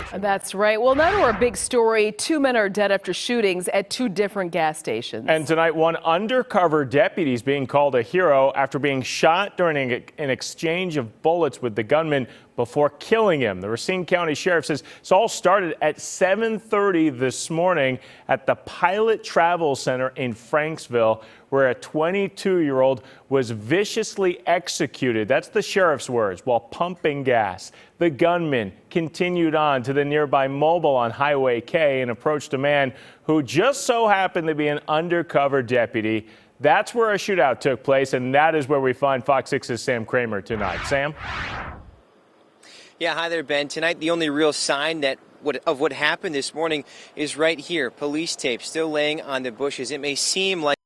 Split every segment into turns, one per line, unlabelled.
intersection.
That's right. Well, now to our big story. 2 men are dead after shootings at 2 different gas stations.
And tonight, one undercover deputy is being called a hero after being shot during an exchange of bullets with the gunman before killing him. The Racine County Sheriff says this all started at 7:30 this morning at the Pilot Travel Center in Franksville, where a 22-year-old was viciously executed. That's the sheriff's words, while pumping gas. The gunman continued on to the nearby Mobile on Highway K and approached a man who just so happened to be an undercover deputy. That's where a shootout took place, and that is where we find Fox 6's Sam Kramer tonight. Sam?
Yeah, hi there, Ben. Tonight, the only real sign of what happened this morning is right here. Police tape still laying on the bushes. It may seem like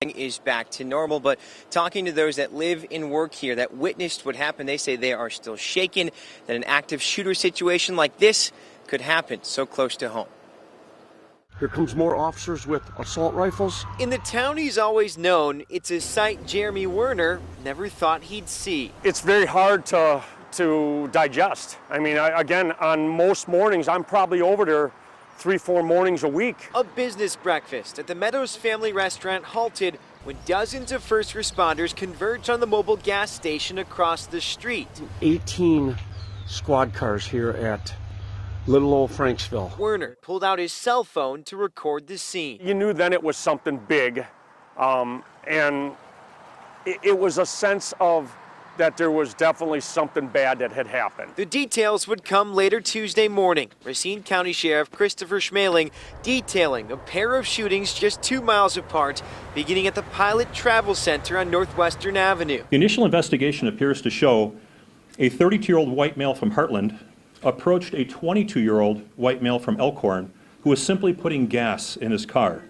is back to normal, but talking to those that live and work here that witnessed what happened, they say they are still shaken that an active shooter situation like this could happen so close to home.
Here comes more officers with assault rifles.
In the town he's always known, it's a sight Jeremy Werner never thought he'd see.
It's very hard to digest. I mean, again, on most mornings, I'm probably over there 3-4 mornings a week.
A business breakfast at the Meadows Family Restaurant halted when dozens of first responders converged on the Mobile gas station across the street.
18 squad cars here at little old Franksville.
Werner pulled out his cell phone to record the scene.
You knew then it was something big, and it was a sense of that there was definitely something bad that had happened.
The details would come later Tuesday morning. Racine County Sheriff Christopher Schmaling detailing a pair of shootings just 2 miles apart, beginning at the Pilot Travel Center on Northwestern Avenue.
The initial investigation appears to show a 32-year-old white male from Heartland approached a 22-year-old white male from Elkhorn who was simply putting gas in his car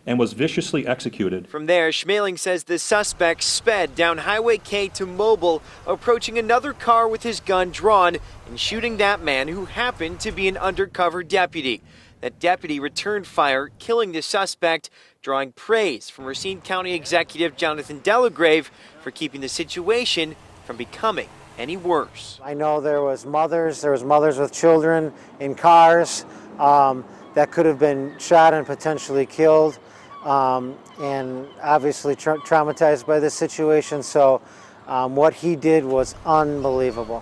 and was viciously executed.
From there, Schmaling says the suspect sped down Highway K to Mobile, approaching another car with his gun drawn and shooting that man who happened to be an undercover deputy. That deputy returned fire, killing the suspect, drawing praise from Racine County Executive Jonathan Delagrave for keeping the situation from becoming any worse.
I know there was mothers with children in cars that could have been shot and potentially killed. And obviously traumatized by this situation. So what he did was unbelievable.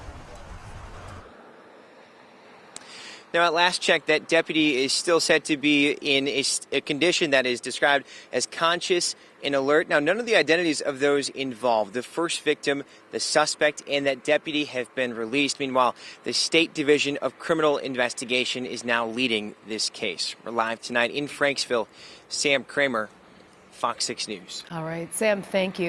Now, at last check, that deputy is still said to be in a condition that is described as conscious and alert. Now, none of the identities of those involved, the first victim, the suspect, and that deputy have been released. Meanwhile, the State Division of Criminal Investigation is now leading this case. We're live tonight in Franksville. Sam Kramer, Fox 6 News.
All right, Sam, thank you.